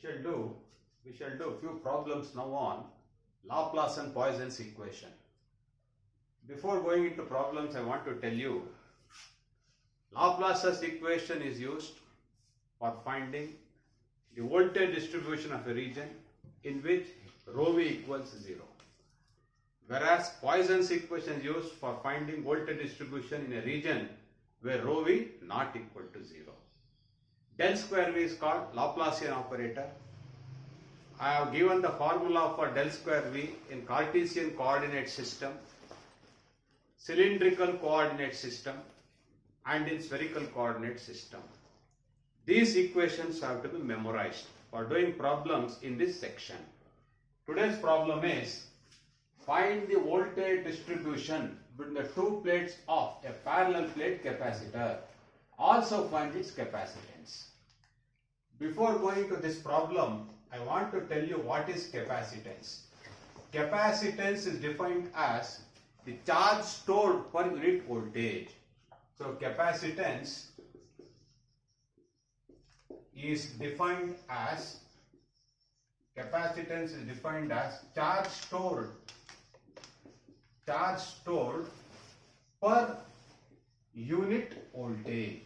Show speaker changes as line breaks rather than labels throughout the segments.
we shall do few problems now on Laplace and Poisson's equation. Before going into problems, I want to tell you Laplace's equation is used for finding the voltage distribution of a region in which rho v equals 0. Whereas Poisson's equation is used for finding voltage distribution in a region where rho v not equal to 0. Del square v is called Laplacian operator. I have given the formula for del square v in Cartesian coordinate system, cylindrical coordinate system and in spherical coordinate system. These equations have to be memorized for doing problems in this section. Today's problem is find the voltage distribution between the two plates of a parallel plate capacitor. Also find its capacitance. Before going to this problem, I want to tell you what is capacitance. Capacitance is defined as the charge stored per unit voltage. So capacitance is defined as charge stored per unit voltage.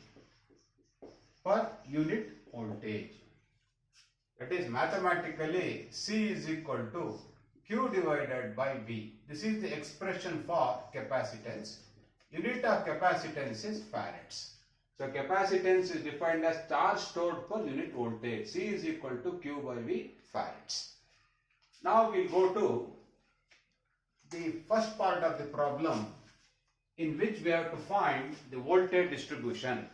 That is mathematically C is equal to Q divided by V. This is the expression for capacitance. Unit of capacitance is farads. So capacitance is defined as charge stored per unit voltage. C is equal to Q by V farads. Now we will go to the first part of the problem in which we have to find the voltage distribution.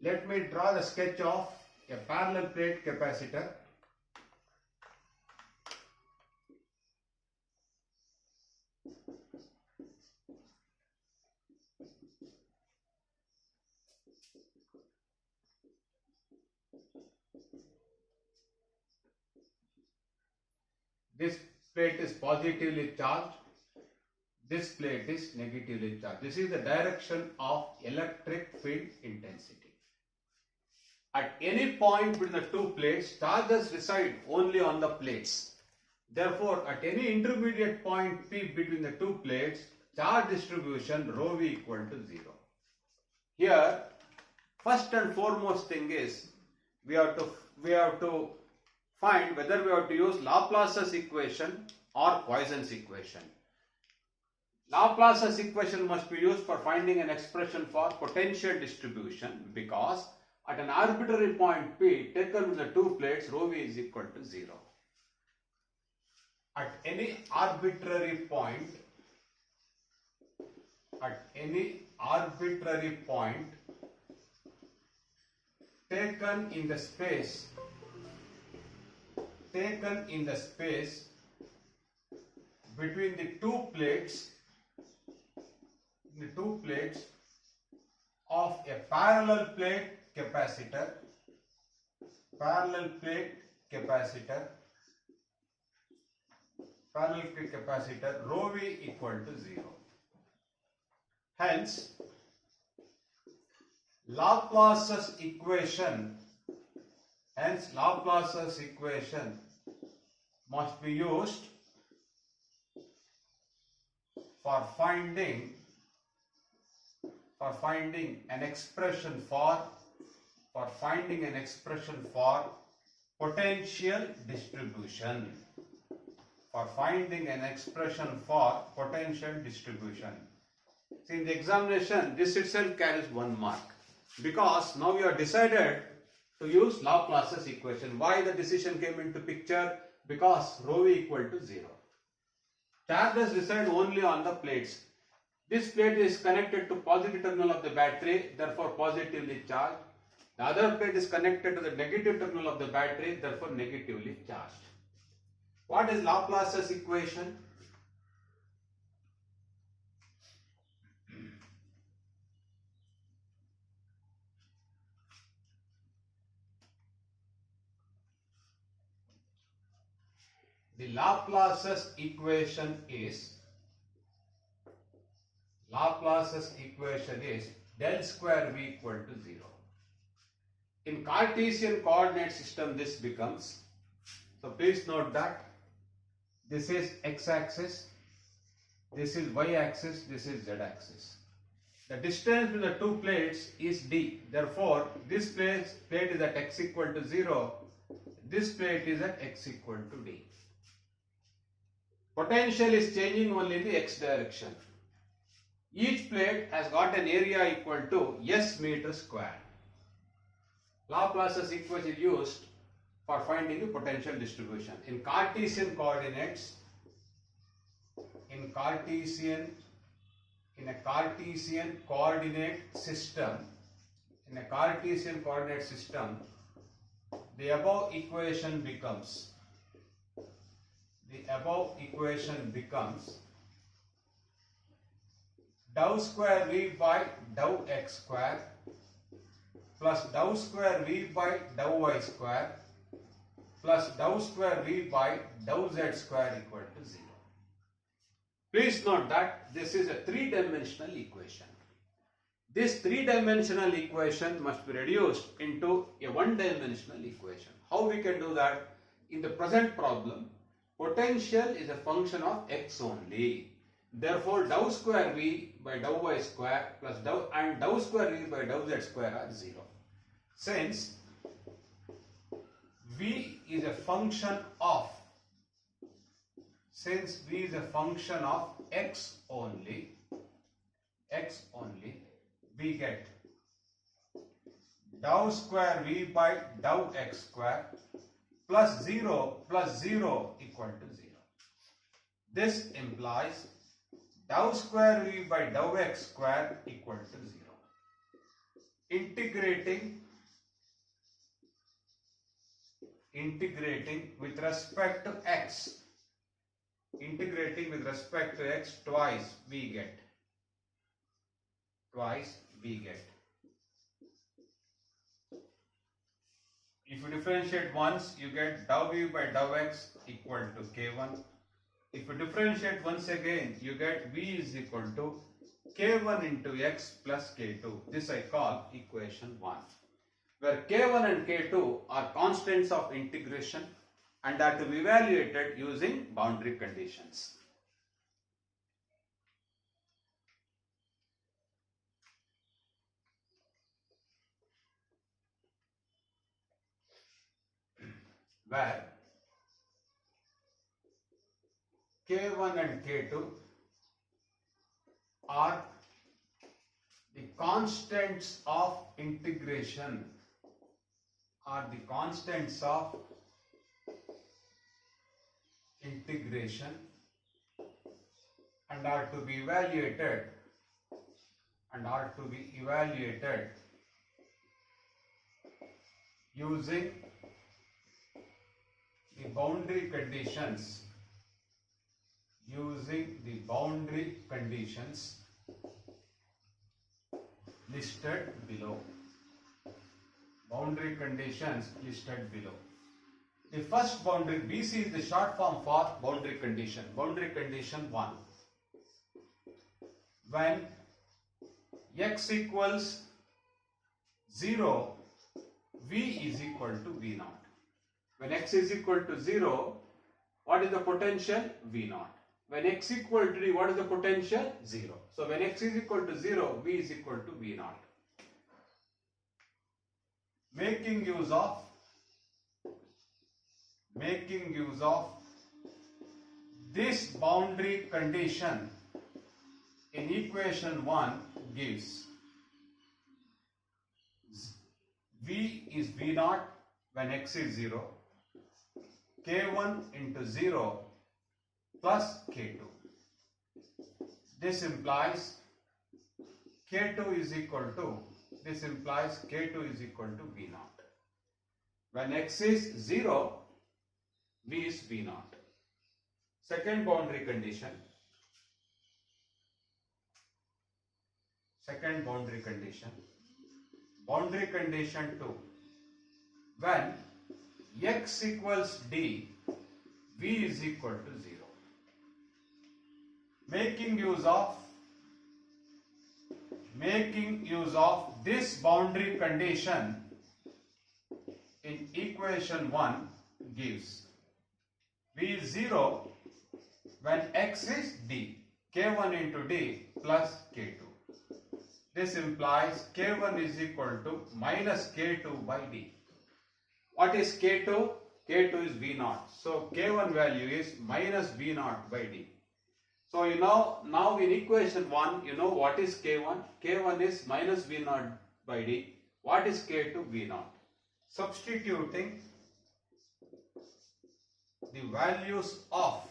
Let me draw the sketch of a parallel plate capacitor. This plate is positively charged. This plate is negatively charged. This is the direction of electric field intensity. At any point between the two plates, charges reside only on the plates. Therefore, at any intermediate point P between the two plates, charge distribution rho v equal to 0. Here, first and foremost thing is we have to find whether we have to use Laplace's equation or Poisson's equation. Laplace's equation must be used for finding an expression for potential distribution because at an arbitrary point P taken with the two plates, rho v is equal to 0. At any arbitrary point taken in the space between the two plates of a parallel plate capacitor, rho v equal to 0. Hence, Laplace's equation must be used for finding an expression for potential distribution. See, in the examination, this itself carries 1 mark because now you have decided to use Laplace's equation. Why the decision came into picture? Because rho v equal to 0. Charges reside only on the plates. This plate is connected to positive terminal of the battery, therefore positively charged. The other plate is connected to the negative terminal of the battery, therefore negatively charged. What is Laplace's equation? The Laplace's equation is del square v equal to 0. In Cartesian coordinate system this becomes, so please note that this is x-axis, this is y-axis, this is z-axis. The distance between the two plates is d. Therefore, this plate is at x equal to 0, this plate is at x equal to d. Potential is changing only in the x direction. Each plate has got an area equal to s meter square. Laplace's equation is used for finding the potential distribution. In Cartesian coordinates, in a Cartesian coordinate system, the above equation becomes dou square v by dou x square plus dou square v by dou y square plus dou square v by dou z square equal to 0. Please note that this is a three-dimensional equation. This three-dimensional equation must be reduced into a one-dimensional equation. How we can do that? In the present problem, potential is a function of x only. Therefore, dou square v by dou y square plus dou square v by dou z square are 0. Since v is a function of x only, we get dou square v by dou x square plus 0 equal to 0. This implies dou square v by dou x square equal to 0. Integrating with respect to x, twice we get. If you differentiate once, you get dou v by dou x equal to k1. If you differentiate once again, you get v is equal to k1 into x plus k2. This I call equation 1, where k1 and k2 are constants of integration and are to be evaluated using boundary conditions. Where k1 and k2 are the constants of integration, and are to be evaluated using the boundary conditions listed below. The first boundary, BC, is the short form for boundary condition. Boundary condition 1. When x equals 0, v is equal to v naught. When x is equal to 0, what is the potential? V naught. When x equal to d, what is the potential? 0. So when x is equal to 0, v is equal to v naught. Making use of this boundary condition in equation 1 gives v is v naught when x is 0, k1 into 0 plus k2. This implies k2 is equal to v naught. When x is 0, v is v naught. Second boundary condition. Boundary condition 2. When x equals d, v is equal to 0. Making use of this boundary condition equation 1 gives V is 0 when x is d, k1 into d plus k2. This implies k1 is equal to minus k2 by d. What is k2? K2 is V0. So k1 value is minus V0 by d. So you know, now in equation 1, you know what is k1? K1 is minus V0 by d. What is k2? V0. Substituting the values of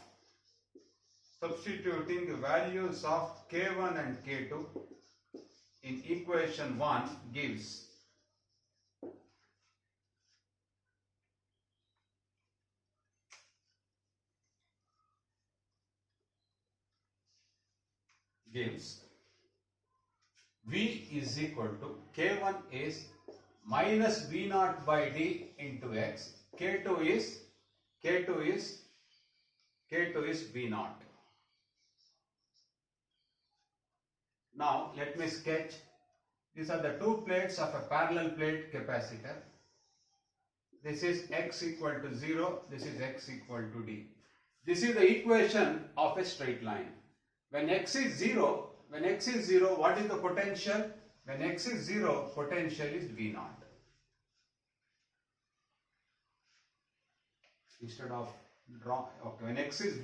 k1 and k2 in equation 1 gives V is equal to k1 is minus V0 by d into x, k2 is V0. Now let me sketch. These are the two plates of a parallel plate capacitor. This is x equal to 0, this is x equal to d. This is the equation of a straight line. When x is 0, what is the potential? When x is 0, potential is V0. Instead of draw, okay, when x is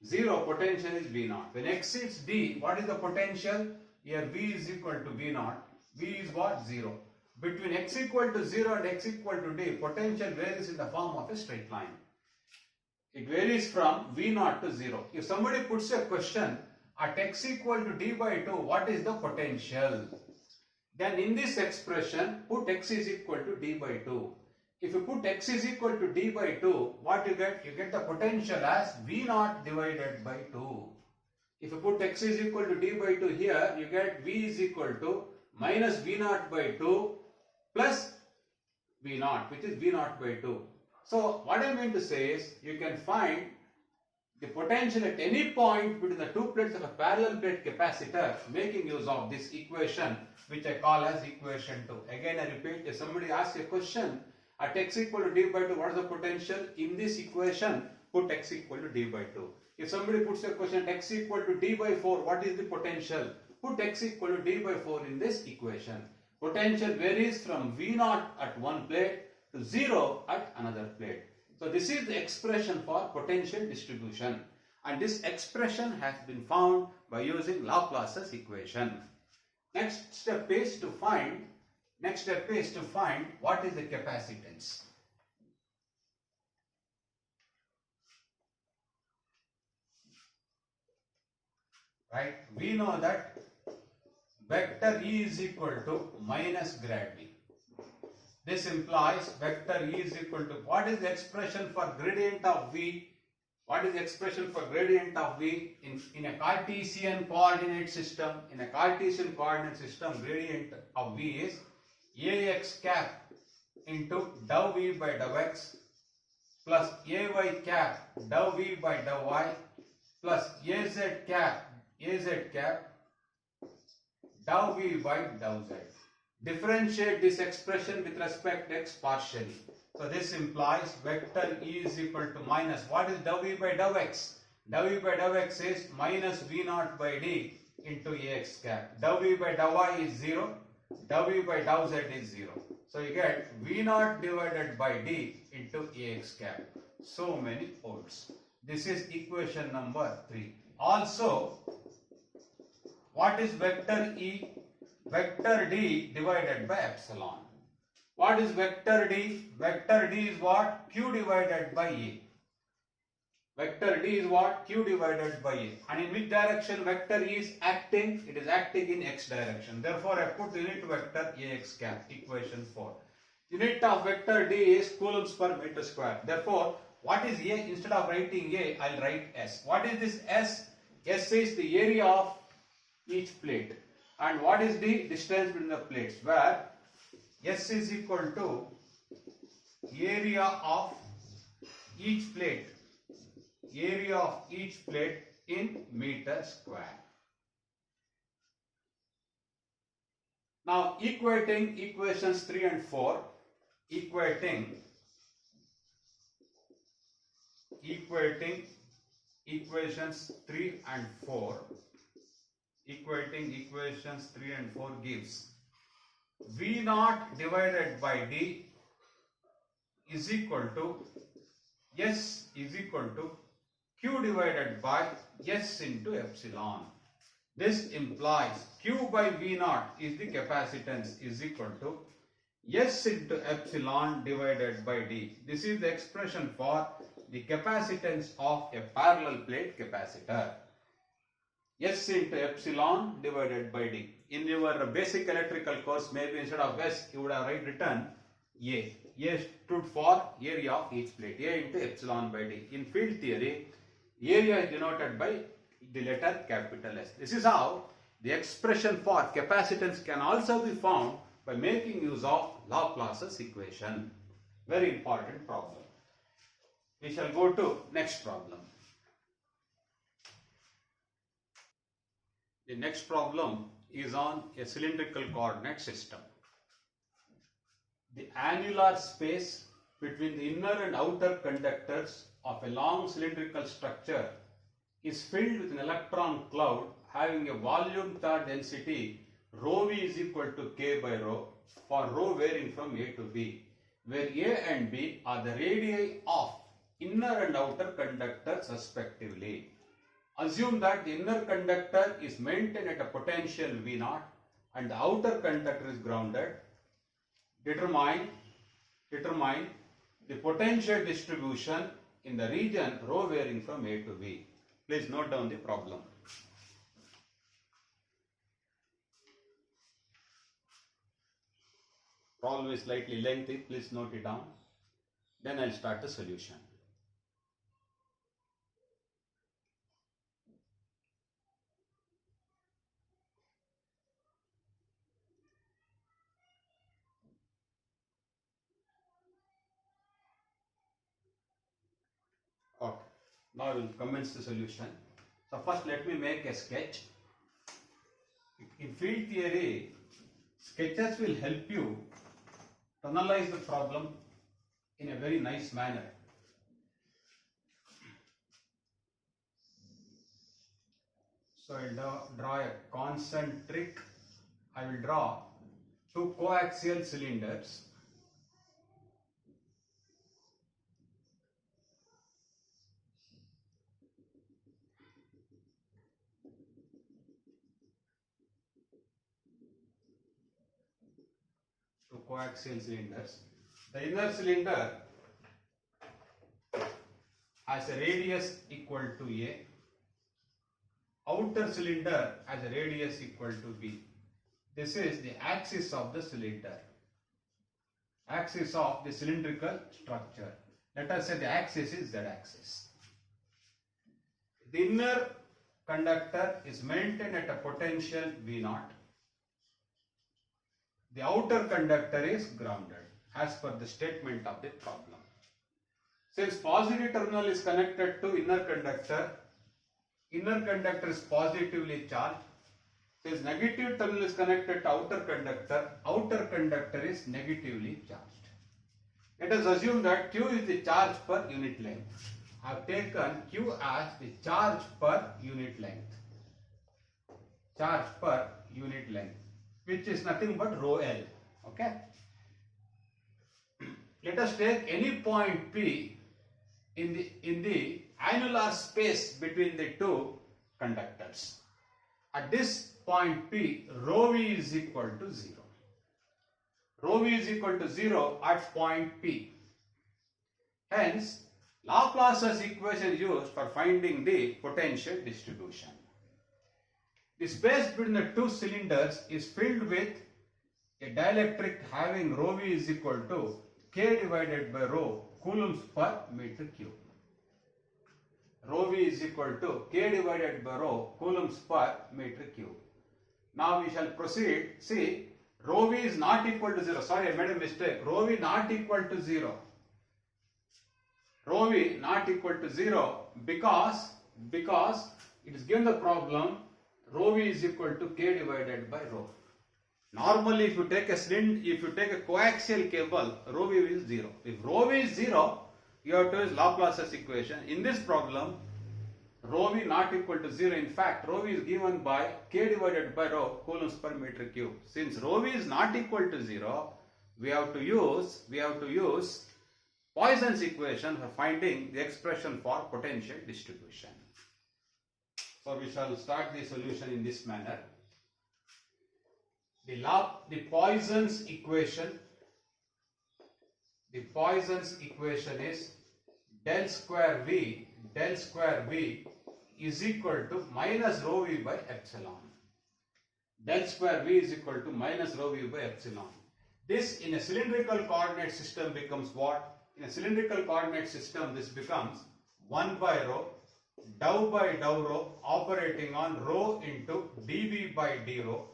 0, potential is V0. When x is d, what is the potential? Here V is equal to V0. V is what? 0. Between x equal to 0 and x equal to d, potential varies in the form of a straight line. It varies from V0 to 0. If somebody puts a question at x equal to d by 2, what is the potential? Then in this expression, put x is equal to d by 2. If you put x is equal to d by 2, what you get? You get the potential as V0 divided by 2. If you put x is equal to d by 2 here, you get V is equal to minus V0 by 2 plus V0, which is V0 by 2. So what I mean to say is, you can find the potential at any point between the two plates of a parallel plate capacitor making use of this equation, which I call as equation 2. Again I repeat, if somebody asks a question at x equal to d by 2, what is the potential? In this equation, put x equal to d by 2. If somebody puts a question at x equal to d by 4, what is the potential? Put x equal to d by 4 in this equation. Potential varies from V0 at one plate to 0 at another plate. So this is the expression for potential distribution, and this expression has been found by using Laplace's equation. Next step is to find what is the capacitance. Right? We know that vector E is equal to minus grad V. This implies vector E is equal to, what is the expression for gradient of V? What is the expression for gradient of V in a Cartesian coordinate system? In a Cartesian coordinate system, gradient of V is Ax cap into dou V by dou x plus Ay cap dou V by dou y plus Az cap dou V by dou z. Differentiate this expression with respect to x partially. So this implies vector E is equal to minus, what is dou V by dou x? Dou V by dou x is minus V0 by d into Ax cap. Dou V by dou y is 0, dou V by dou z is 0. So you get V0 divided by d into Ax cap. So many volts. This is equation number 3. Also, what is vector E? Vector d divided by epsilon. What is vector d? Vector d is what? Q divided by A. Vector d is what? Q divided by A. And in which direction vector E is acting? It is acting in x direction. Therefore, I put unit vector Ax cap, equation 4. Unit of vector d is coulombs per meter square. Therefore, what is A? Instead of writing A, I'll write S. What is this S? S is the area of each plate. And what is the distance between the plates? Where S is equal to area of each plate in meter square. Now equating equations 3 and 4, equating equations 3 and 4, equating equations 3 and 4 gives V naught divided by D is equal to S is equal to Q divided by S into epsilon. This implies Q by V naught is the capacitance is equal to S into epsilon divided by D. This is the expression for the capacitance of a parallel plate capacitor. S into epsilon divided by D. In your basic electrical course, maybe instead of S, you would have written A. A stood for area of each plate. A into epsilon by D. In field theory, area is denoted by the letter capital S. This is how the expression for capacitance can also be found by making use of Laplace's equation. Very important problem. We shall go to next problem. The next problem is on a cylindrical coordinate system. The annular space between the inner and outer conductors of a long cylindrical structure is filled with an electron cloud having a volume charge density rho v is equal to k by rho for rho varying from A to B, where A and B are the radii of inner and outer conductors respectively. Assume that the inner conductor is maintained at a potential V0 and the outer conductor is grounded. Determine the potential distribution in the region rho varying from A to B. Please note down the problem. Problem is slightly lengthy, please note it down. Then I'll start the solution. Okay, now I will commence the solution. So first let me make a sketch. In field theory, sketches will help you to analyze the problem in a very nice manner. So I will draw a concentric, I will draw two coaxial cylinders. Two coaxial cylinders. The inner cylinder has a radius equal to A. Outer cylinder has a radius equal to B. This is the axis of the cylinder. Axis of the cylindrical structure. Let us say the axis is Z axis. The inner conductor is maintained at a potential V0. The outer conductor is grounded as per the statement of the problem. Since positive terminal is connected to inner conductor is positively charged. Since negative terminal is connected to outer conductor is negatively charged. Let us assume that Q is the charge per unit length. I have taken Q as the charge per unit length. Charge per unit length, which is nothing but rho L. Okay. Let us take any point P in the annular space between the two conductors. At this point P, rho v is equal to 0. Rho v is equal to 0 at point P. Hence, Laplace's equation is used for finding the potential distribution. The space between the two cylinders is filled with a dielectric having rho v is equal to k divided by rho coulombs per meter cube. Rho v is equal to k divided by rho coulombs per meter cube. Now we shall proceed. See, rho v is not equal to 0. Sorry, I made a mistake. Rho v not equal to 0. Rho v not equal to 0 because it is given the problem rho v is equal to k divided by rho. Normally, if you take a coaxial cable, rho v is 0. If rho v is 0, you have to use Laplace's equation. In this problem, rho v not equal to 0. In fact, rho v is given by k divided by rho coulombs per meter cube. Since rho v is not equal to 0, we have to use Poisson's equation for finding the expression for potential distribution. So we shall start the solution in this manner. The Poisson's equation is del square v is equal to minus rho v by epsilon. Del square v is equal to minus rho v by epsilon. This in a cylindrical coordinate system becomes what? In a cylindrical coordinate system, this becomes 1 by rho, dou by dou rho operating on rho into dv by d rho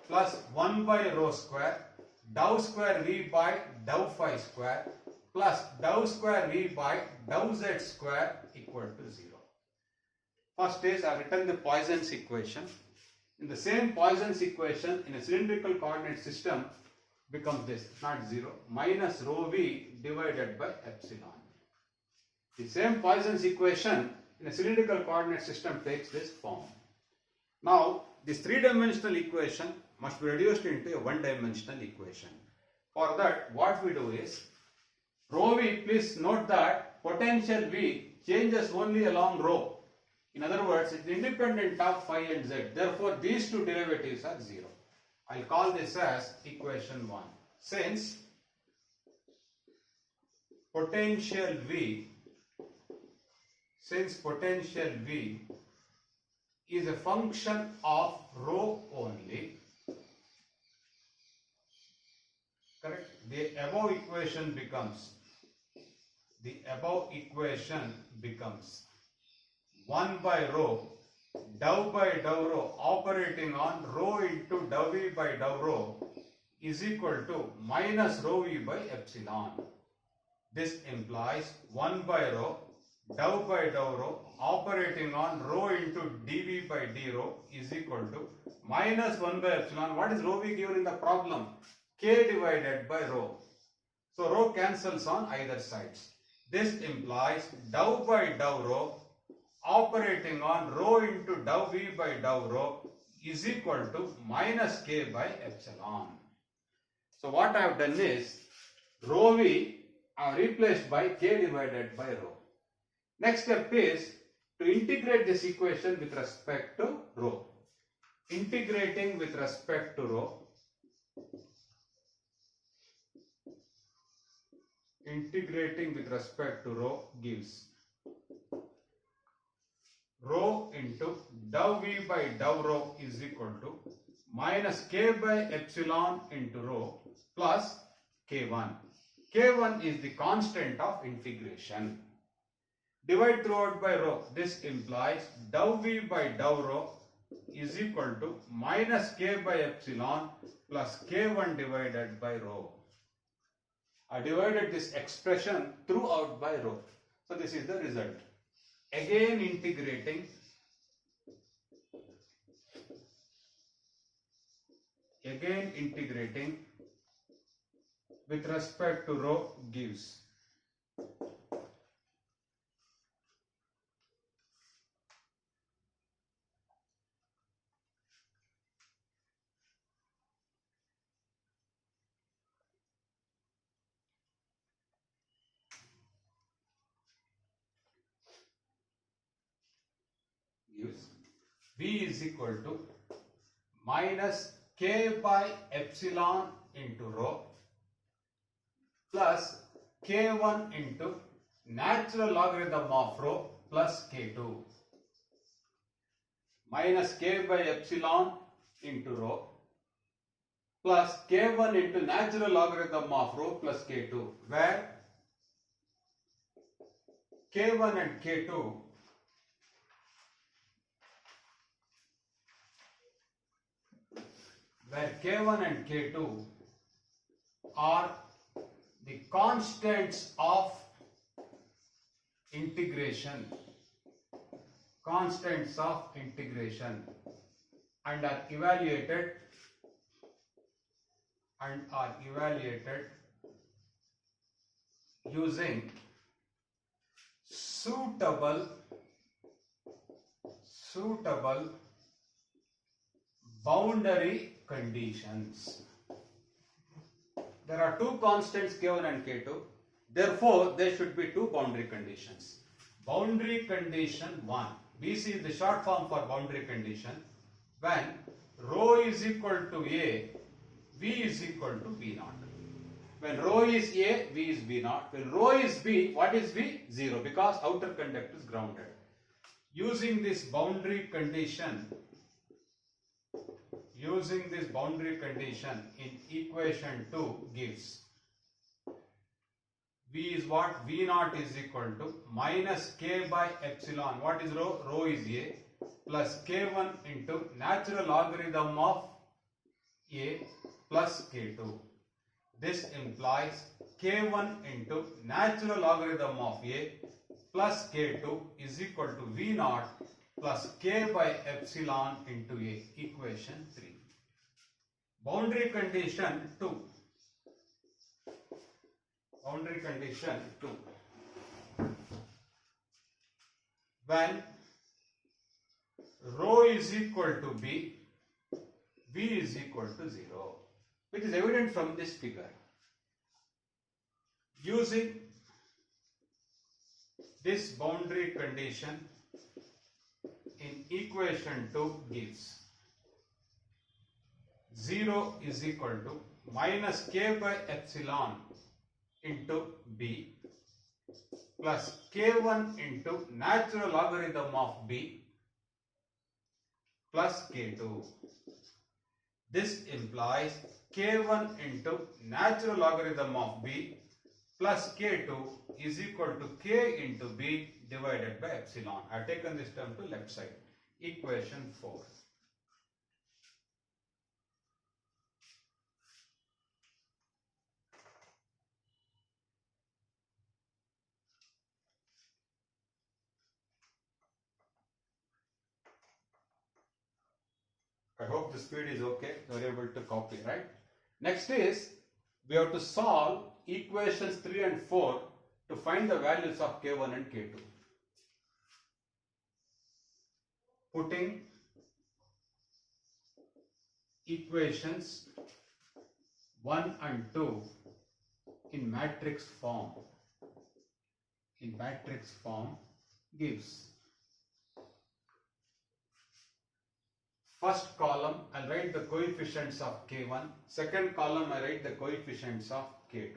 plus 1 by rho square, dou square v by dou phi square plus dou square v by dou z square equal to 0. First is I have written the Poisson's equation. In the same Poisson's equation in a cylindrical coordinate system becomes this, not 0, minus rho v divided by epsilon. The same Poisson's equation in a cylindrical coordinate system takes this form. Now, this three-dimensional equation must be reduced into a one-dimensional equation. For that, what we do is, rho v, please note that potential v changes only along rho. In other words, it is independent of phi and z. Therefore, these two derivatives are 0. I'll call this as equation 1. Since potential v is a function of rho only, correct? The above equation becomes 1 by rho, dou by dou rho operating on rho into dou v by dou rho is equal to minus rho v by epsilon. This implies 1 by rho, dou by dou rho operating on rho into dv by d rho is equal to minus 1 by epsilon. What is rho v given in the problem? K divided by rho. So rho cancels on either sides. This implies dou by dou rho operating on rho into dou v by dou rho is equal to minus k by epsilon. So what I have done is rho v I have replaced by k divided by rho. Next step is to integrate this equation with respect to rho. Integrating with respect to rho gives rho into dou v by dou rho is equal to minus k by epsilon into rho plus k1. K1 is the constant of integration. Divide throughout by rho. This implies dou v by dou rho is equal to minus k by epsilon plus k1 divided by rho. I divided this expression throughout by rho. So this is the result. Again integrating with respect to rho gives V is equal to minus k by epsilon into rho plus k1 into natural logarithm of rho plus k2. Minus k by epsilon into rho plus k1 into natural logarithm of rho plus k2, where k1 and k2 are the constants of integration and are evaluated and are evaluated using suitable boundary conditions. There are two constants K1 and K2. Therefore, there should be two boundary conditions. Boundary condition 1. BC is the short form for boundary condition. When rho is equal to A, V is equal to V naught. When rho is A, V is V naught. When rho is B, what is V? 0, because outer conductor is grounded. Using this boundary condition in equation 2 gives V is what? V naught is equal to minus K by epsilon. What is rho? Rho is A plus K1 into natural logarithm of A plus K2. This implies K1 into natural logarithm of A plus K2 is equal to V naught plus K by epsilon into A. Equation 3. Boundary condition 2. Boundary condition 2. When rho is equal to B, V is equal to 0, which is evident from this figure. Using this boundary condition in equation 2 gives 0 is equal to minus K by epsilon into B plus K1 into natural logarithm of B plus K2. This implies K1 into natural logarithm of B plus K2 is equal to K into B divided by epsilon. I have taken this term to left side. Equation 4. I hope the speed is okay. You are able to copy, right? Next is we have to solve equations 3 and 4 to find the values of K1 and K2. Putting equations 1 and 2 in matrix form gives first column I'll write the coefficients of K1, second column I write the coefficients of K2.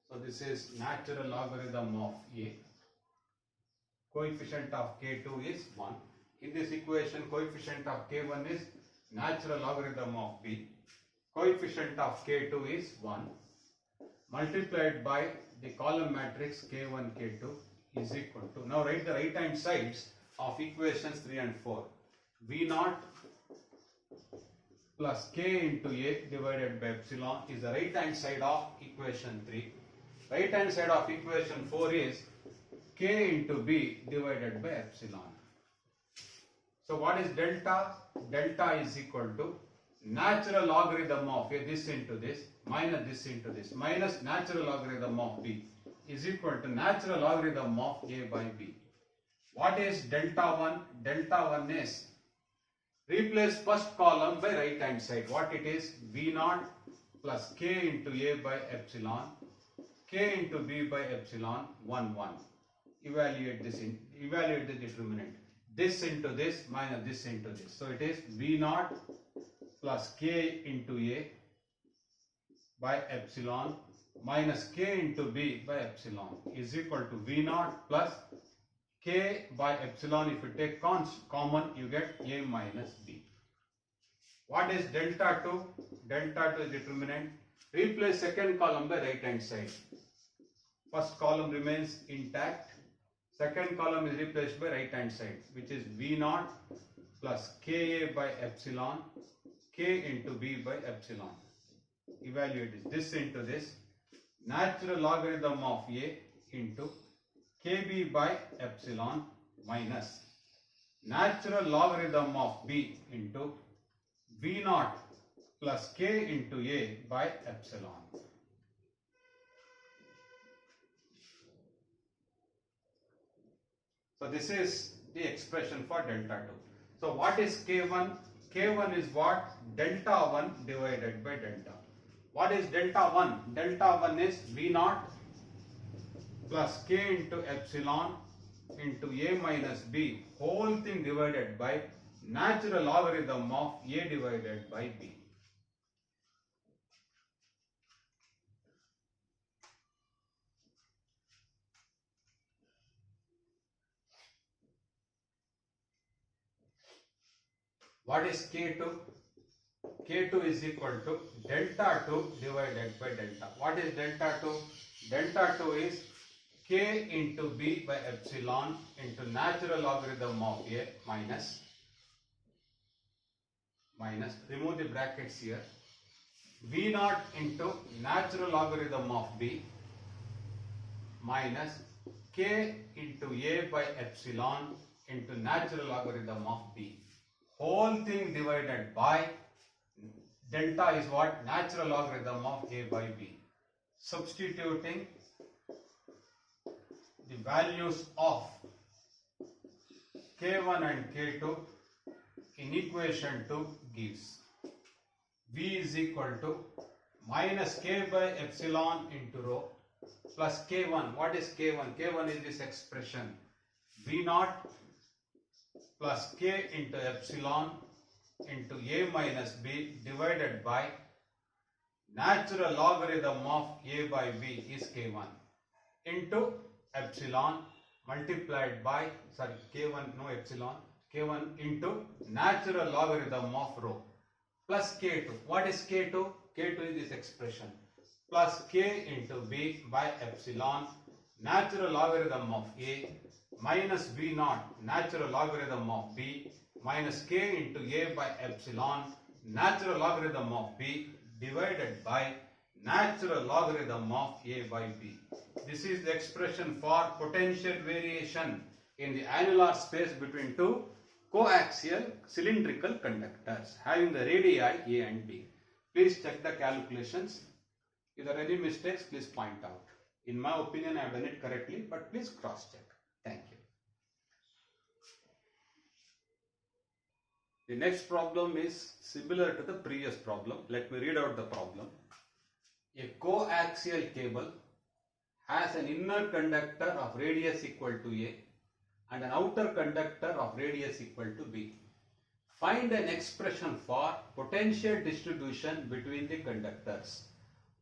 So this is natural logarithm of A. Coefficient of K2 is 1. In this equation, coefficient of K1 is natural logarithm of B. Coefficient of K2 is 1 multiplied by the column matrix K1, K2 is equal to, now write the right hand sides of equations 3 and 4. V naught plus K into A divided by epsilon is the right hand side of equation 3. Right hand side of equation 4 is K into B divided by epsilon. So what is delta? Delta is equal to natural logarithm of A, this into this, minus this into this, minus natural logarithm of B is equal to natural logarithm of A by B. What is delta 1? Delta 1 is, replace first column by right hand side. What it is? V naught plus K into A by epsilon, K into B by epsilon, 1, 1. Evaluate the determinant. This into this minus this into this. So it is V naught plus K into A by epsilon minus K into B by epsilon is equal to V naught plus K by epsilon. If you take common, you get A minus B. What is delta 2? Delta 2 is determinant. Replace second column by right hand side. First column remains intact. Second column is replaced by right hand side, which is V naught plus Ka by epsilon, K into B by epsilon. Evaluate this into this. Natural logarithm of A into Kb by epsilon minus natural logarithm of B into V naught plus K into A by epsilon. So this is the expression for delta 2. So what is K1? K1 is what? Delta 1 divided by delta. What is delta 1? Delta 1 is V0 plus K into epsilon into A minus B whole thing divided by natural logarithm of A divided by B. What is K2? K2 is equal to delta 2 divided by delta. What is delta 2? Delta 2 is K into B by epsilon into natural logarithm of A minus, remove the brackets here, V0 into natural logarithm of B minus K into A by epsilon into natural logarithm of B. Whole thing divided by delta is what? Natural logarithm of A by B. Substituting the values of K1 and K2 in equation 2 gives V is equal to minus K by epsilon into rho plus K1. What is K1? K1 is this expression V0 plus K into epsilon into A minus B divided by natural logarithm of A by B is K1 into epsilon multiplied by, K1 no epsilon, K1 into natural logarithm of rho plus K2. What is K2? K2 is this expression plus K into B by epsilon natural logarithm of A minus V0 natural logarithm of B minus K into A by epsilon natural logarithm of B divided by natural logarithm of A by B. This is the expression for potential variation in the annular space between two coaxial cylindrical conductors having the radii A and B. Please check the calculations. If there are any mistakes, please point out. In my opinion, I have done it correctly, but please cross check. Thank you. The next problem is similar to the previous problem. Let me read out the problem. A coaxial cable has an inner conductor of radius equal to A and an outer conductor of radius equal to B. Find an expression for potential distribution between the conductors.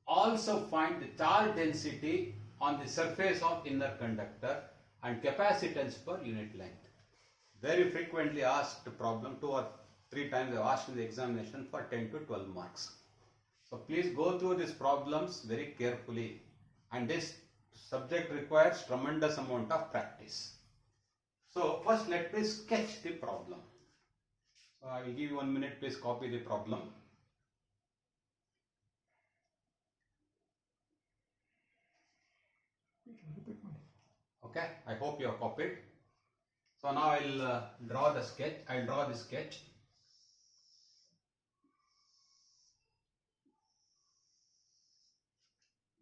Also find the charge density on the surface of inner conductor and capacitance per unit length. Very frequently asked problem, 2 or 3 times I have asked in the examination for 10 to 12 marks. So please go through these problems very carefully, and this subject requires tremendous amount of practice. So first let me sketch the problem. So I will give you 1 minute, please copy the problem. Okay, I hope you have copied. So now I will draw the sketch. I will draw the sketch.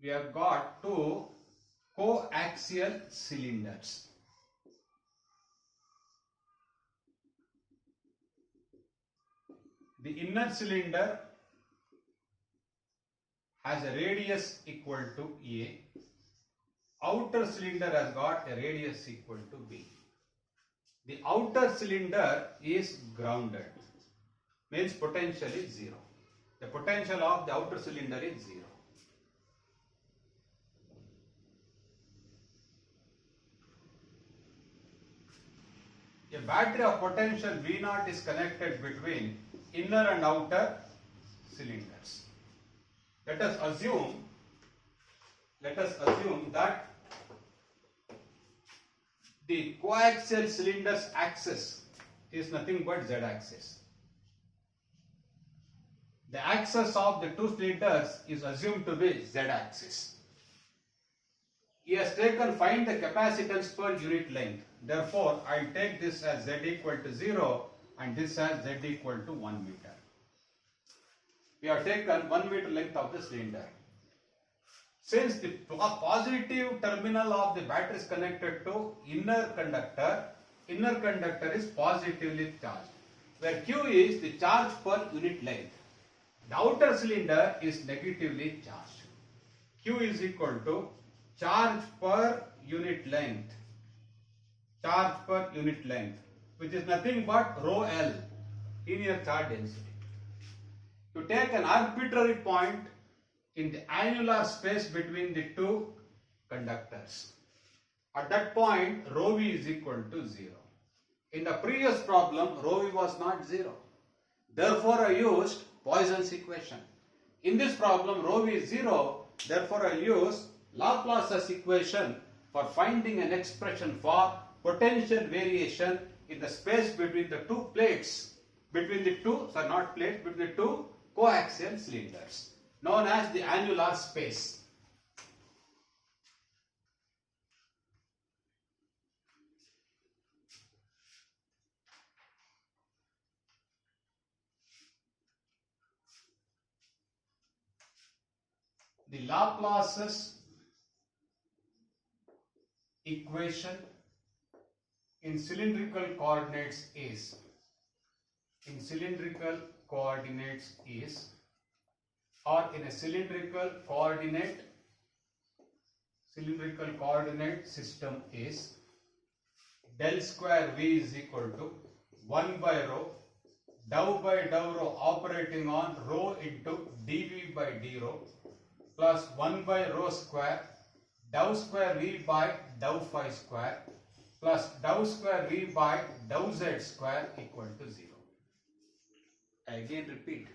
We have got two coaxial cylinders. The inner cylinder has a radius equal to A. Outer cylinder has got a radius equal to B. The outer cylinder is grounded, means potential is 0. The potential of the outer cylinder is 0. A battery of potential V0 is connected between inner and outer cylinders. Let us assume that the coaxial cylinder's axis is nothing but z-axis. The axis of the two cylinders is assumed to be z-axis. He has taken find the capacitance per unit length. Therefore, I will take this as z equal to 0 and this as z equal to 1 meter. We have taken 1 meter length of the cylinder. Since the positive terminal of the battery is connected to inner conductor is positively charged, where Q is the charge per unit length. The outer cylinder is negatively charged. Q is equal to charge per unit length, which is nothing but rho L, linear charge density. To take an arbitrary point in the annular space between the two conductors. At that point, rho v is equal to 0. In the previous problem, rho v was not 0. Therefore, I used Poisson's equation. In this problem, rho v is 0. Therefore, I use Laplace's equation for finding an expression for potential variation in the space between the two plates, between the two coaxial cylinders, known as the annular space. The Laplace's equation in cylindrical coordinates is, or in a cylindrical coordinate system is del square V is equal to 1 by rho, dou by dou rho operating on rho into dV by d rho plus 1 by rho square, dou square V by dou phi square plus dou square V by dou z square equal to 0. I again repeat,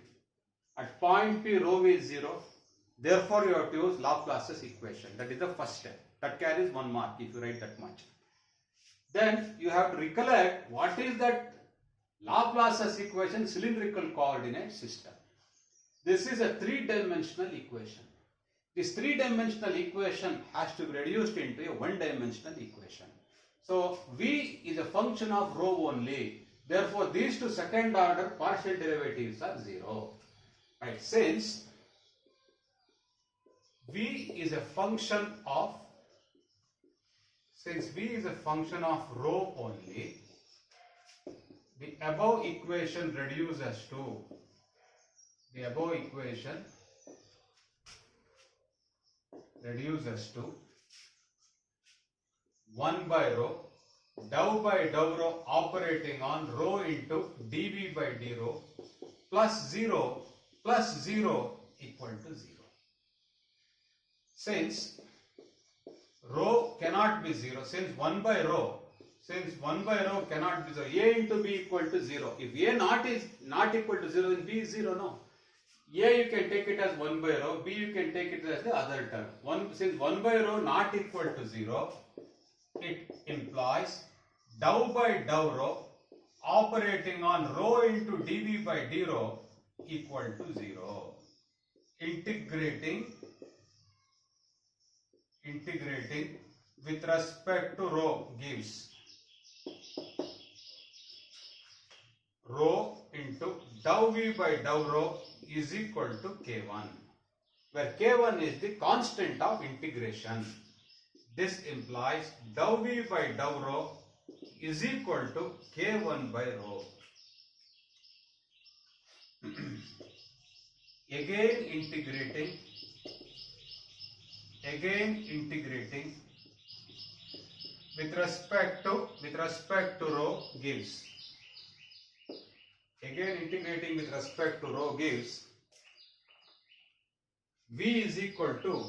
at point P rho V is 0, therefore you have to use Laplace's equation. That is the first step. That carries 1 mark if you write that much. Then you have to recollect what is that Laplace's equation cylindrical coordinate system. This is a 3-dimensional equation. This 3-dimensional equation has to be reduced into a 1-dimensional equation. So V is a function of rho only. Therefore, these two second order partial derivatives are 0. Right? Since V is a function of rho only, the above equation reduces to 1 by rho, dou by dou rho operating on rho into dV by d rho plus 0 equal to 0. Since rho cannot be 0, since 1 by rho cannot be 0, A into B equal to 0. If A not equal to 0, then B is 0, no. A you can take it as 1 by rho, B you can take it as the other term. Since 1 by rho not equal to 0, it implies dou by dou rho operating on rho into dV by d rho equal to 0. Integrating with respect to rho gives rho into dou V by dou rho is equal to K1, where K1 is the constant of integration. This implies dou V by dou rho is equal to K1 by rho. Again integrating with respect to rho gives. Again integrating with respect to rho gives V is equal to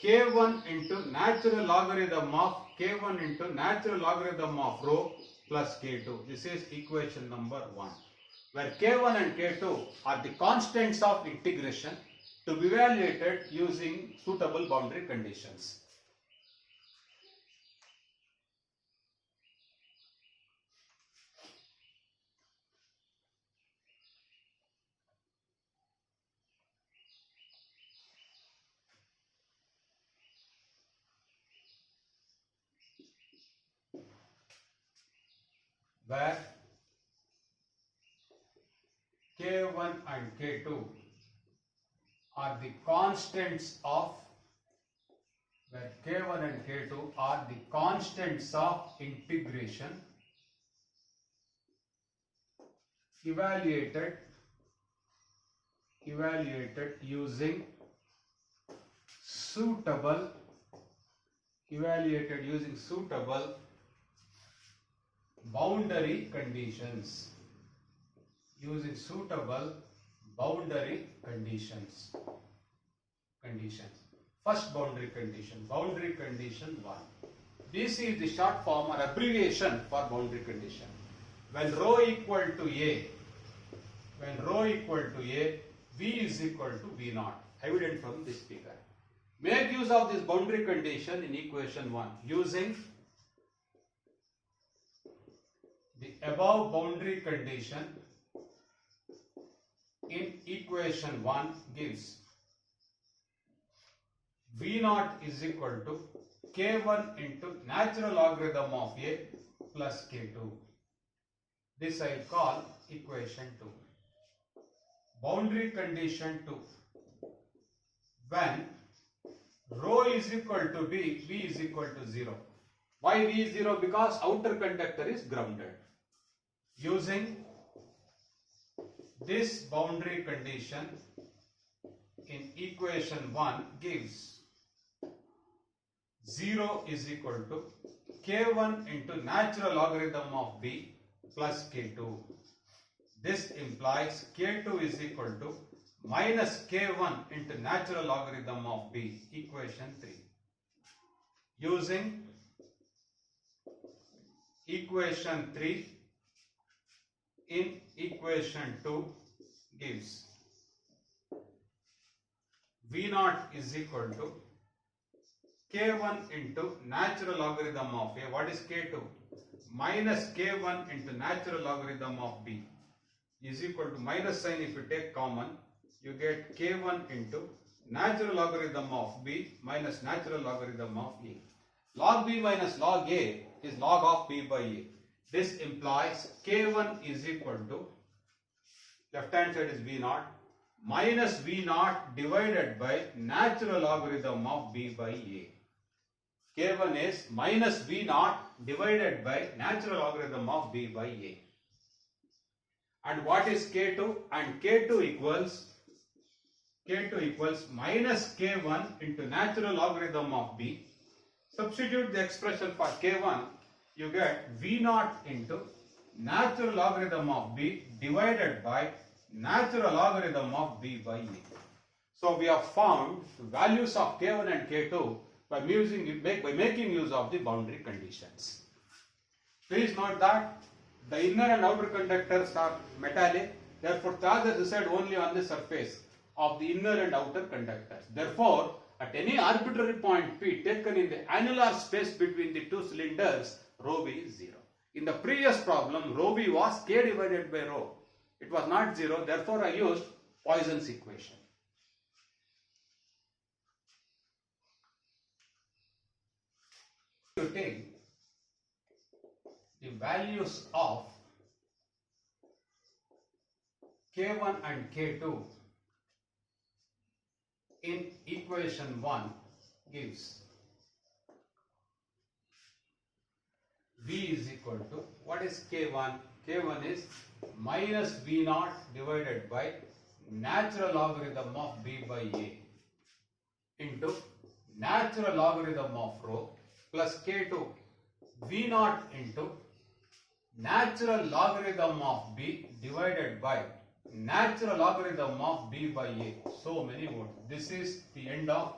K1 into natural logarithm of rho plus K2. This is equation number 1, where K1 and K2 are the constants of integration to be evaluated using suitable boundary conditions. Where K K1 and K2 are the constants of, where K1 and K2 are the constants of integration evaluated using suitable boundary conditions. First boundary condition 1. This is the short form or abbreviation for boundary condition. When rho equal to A, V is equal to V naught, evident from this figure. Make use of this boundary condition in equation 1 using the above boundary condition in equation 1 gives V naught is equal to K1 into natural logarithm of A plus K2. This I call equation 2. Boundary condition 2. When rho is equal to B, V is equal to 0. Why V is 0? Because outer conductor is grounded. Using this boundary condition in equation 1 gives 0 is equal to K1 into natural logarithm of B plus K2. This implies K2 is equal to minus K1 into natural logarithm of B, equation 3. Using equation 3 in equation 2 gives V naught is equal to K1 into natural logarithm of A. What is K2? Minus K1 into natural logarithm of B is equal to minus sign. If you take common, you get K1 into natural logarithm of B minus natural logarithm of A. Log B minus log A is log of B by A. This implies K1 is equal to, left hand side is V naught, minus V naught divided by natural logarithm of B by A. K1 is minus V naught divided by natural logarithm of B by A. And what is K2? And K2 equals minus K1 into natural logarithm of B. Substitute the expression for K1, you get V naught into natural logarithm of B divided by natural logarithm of B by A. So we have found the values of K1 and K2 by making use of the boundary conditions. Please note that the inner and outer conductors are metallic, therefore charges reside only on the surface of the inner and outer conductors. Therefore, at any arbitrary point P taken in the annular space between the two cylinders, rho V is 0. In the previous problem, rho V was K divided by rho. It was not 0, therefore I used Poisson's equation. You take the values of K1 and K2 in equation 1 gives V is equal to, what is K1? K1 is minus V naught divided by natural logarithm of B by A into natural logarithm of rho plus K2 V naught into natural logarithm of B divided by natural logarithm of B by A. So many words. This is the end of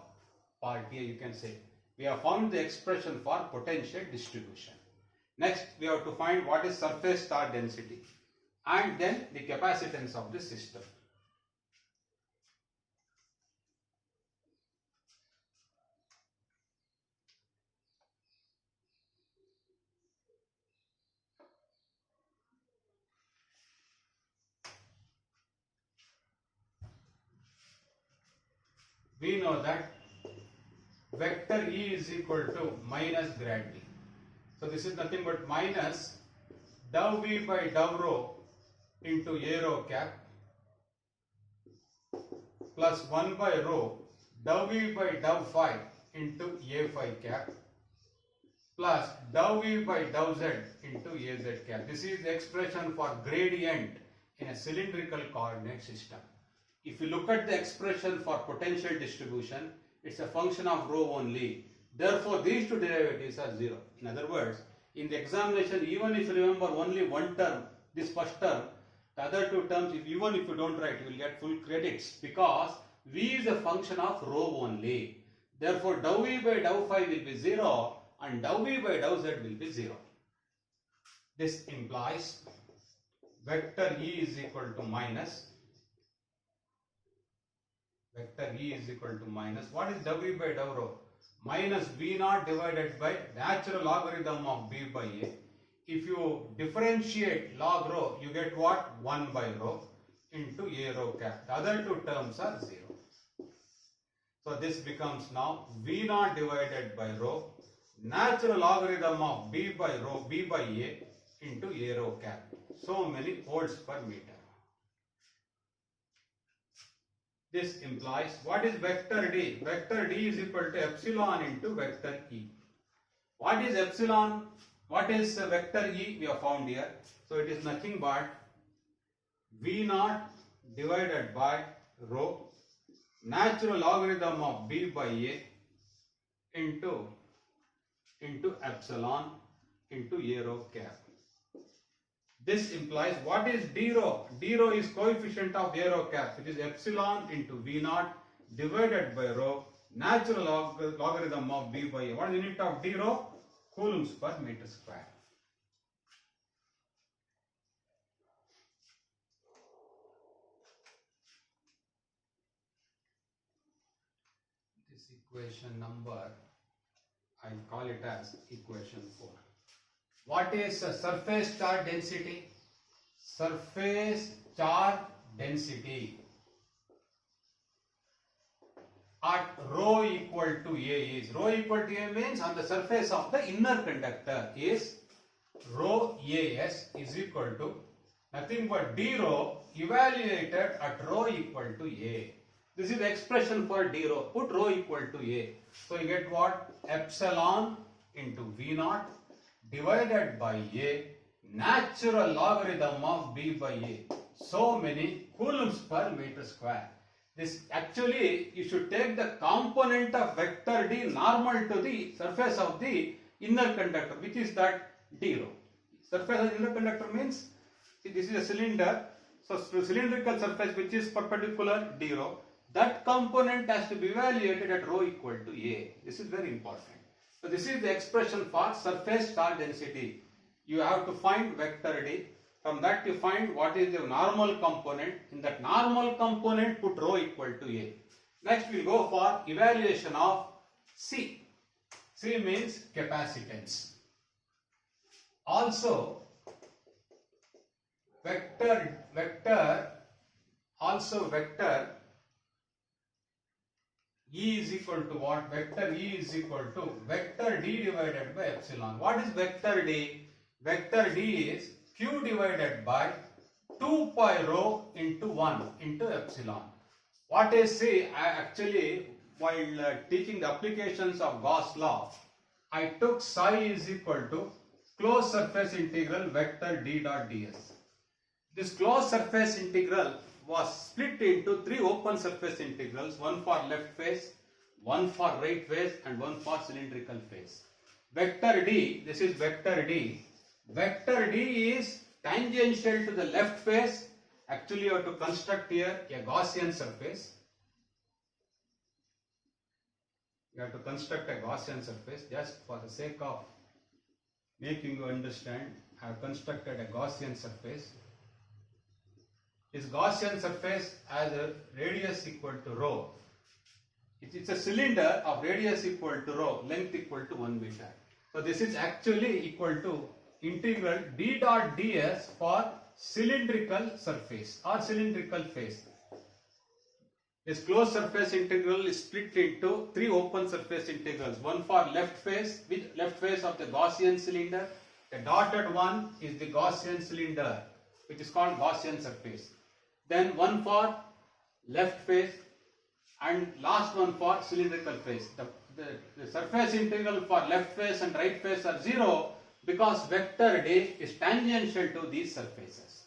part A, you can say. We have found the expression for potential distribution. Next, we have to find what is surface charge density and then the capacitance of the system. We know that vector E is equal to minus grad V. So this is nothing but minus dou V by dou rho into A rho cap plus 1 by rho dou v by dou phi into a phi cap plus dou v by dou z into az cap. This is the expression for gradient in a cylindrical coordinate system. If you look at the expression for potential distribution, it's a function of rho only. Therefore, these two derivatives are 0. In other words, in the examination, even if you remember only one term, this first term, the other two terms, even if you don't write, you will get full credits because v is a function of rho only. Therefore, dou v by dou phi will be 0 and dou v by dou z will be 0. This implies vector E is equal to minus. Vector E is equal to minus. What is dou v by dou rho? Minus v naught divided by natural logarithm of b by a. If you differentiate log rho, you get what? 1 by rho into a rho cap. The other two terms are 0. So this becomes now v naught divided by rho, natural logarithm of b by rho, b by a into a rho cap. So many volts per meter. This implies what is vector D? Vector D is equal to epsilon into vector E. What is epsilon? What is vector E? We have found here. So it is nothing but V naught divided by rho, natural logarithm of B by A into epsilon into a rho cap. This implies what is d rho? D rho is coefficient of a rho cap. It is epsilon into V naught divided by rho, natural logarithm of B by A. What is the unit of d rho? Coulombs per meter square. This equation number, I'll call it as equation 4. What is surface charge density? Surface charge density at rho equal to A is, rho equal to A means on the surface of the inner conductor is rho AS is equal to nothing but d rho evaluated at rho equal to A. This is the expression for d rho. Put rho equal to A. So you get what? Epsilon into V naught divided by A, natural logarithm of B by A. So many coulombs per meter square. This actually, you should take the component of vector D normal to the surface of the inner conductor, which is that d rho. Surface of the inner conductor means, see, this is a cylinder. So cylindrical surface which is perpendicular d rho. That component has to be evaluated at rho equal to A. This is very important. So this is the expression for surface charge density. You have to find vector D. From that you find what is the normal component. In that normal component put rho equal to A. Next we will go for evaluation of C. C means capacitance. Also vector E is equal to what? Vector E is equal to vector D divided by epsilon. What is vector D? Vector D is Q divided by 2 pi rho into 1 into epsilon. What is C? I actually, while teaching the applications of Gauss law, I took psi is equal to closed surface integral vector D dot ds. This closed surface integral was split into 3 open surface integrals, one for left face, one for right face and one for cylindrical face. Vector D, this is vector D. Vector D is tangential to the left face. Actually you have to construct here a Gaussian surface. You have to construct a Gaussian surface. Just for the sake of making you understand, I have constructed a Gaussian surface. This Gaussian surface has a radius equal to rho. It's a cylinder of radius equal to rho, length equal to 1 meter. So this is actually equal to integral d dot ds for cylindrical surface or cylindrical face. This closed surface integral is split into 3 open surface integrals. One for left face, with left face of the Gaussian cylinder. The dotted one is the Gaussian cylinder, which is called Gaussian surface. Then one for left face, and last one for cylindrical face. The surface integral for left face and right face are 0 because vector D is tangential to these surfaces.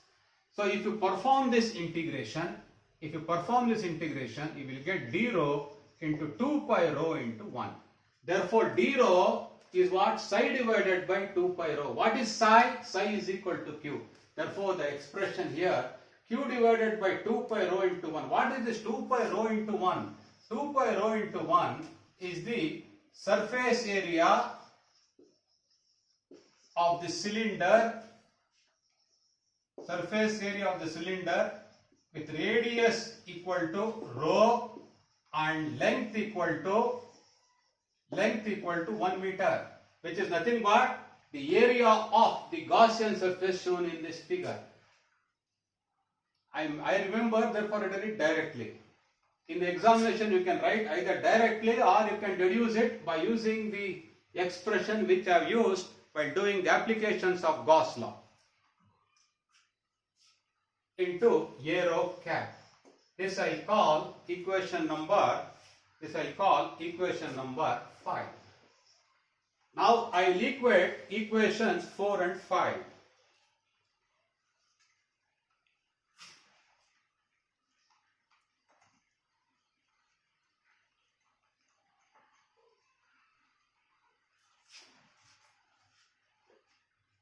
So if you perform this integration, you will get d rho into 2 pi rho into 1. Therefore, d rho is what? Psi divided by 2 pi rho. What is psi? Psi is equal to q. Therefore, the expression here, q divided by 2 pi rho into 1. What is this 2 pi rho into 1? 2 pi rho into 1 is the surface area of the cylinder, with radius equal to rho and length equal to 1 meter, which is nothing but the area of the Gaussian surface shown in this figure. I remember, therefore I did it directly. In the examination you can write either directly or you can deduce it by using the expression which I have used while doing the applications of Gauss law into A rho cap. This I call equation number 5. Now I will equate equations 4 and 5.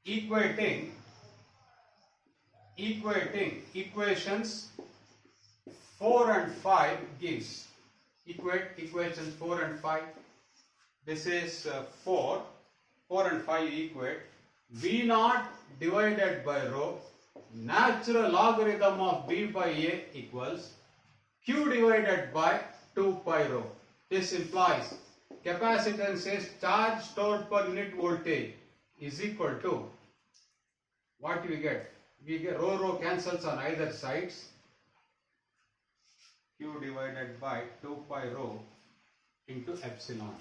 Equating equations 4 and 5 gives, equate equations 4 and 5. This is 4 and 5 equate V naught divided by rho natural logarithm of B by A equals Q divided by 2 pi rho. This implies capacitance is charge stored per unit voltage is equal to, what we get? We get rho cancels on either sides, Q divided by 2 pi rho into epsilon.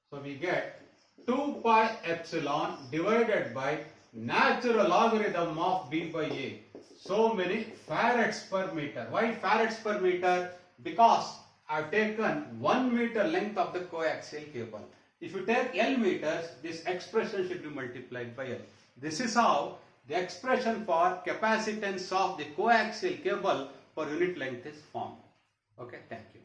So we get 2 pi epsilon divided by natural logarithm of B by A. So many farads per meter. Why farads per meter? Because I have taken 1 meter length of the coaxial cable. If you take L meters, this expression should be multiplied by L. This is how the expression for capacitance of the coaxial cable per unit length is formed. Okay, thank you.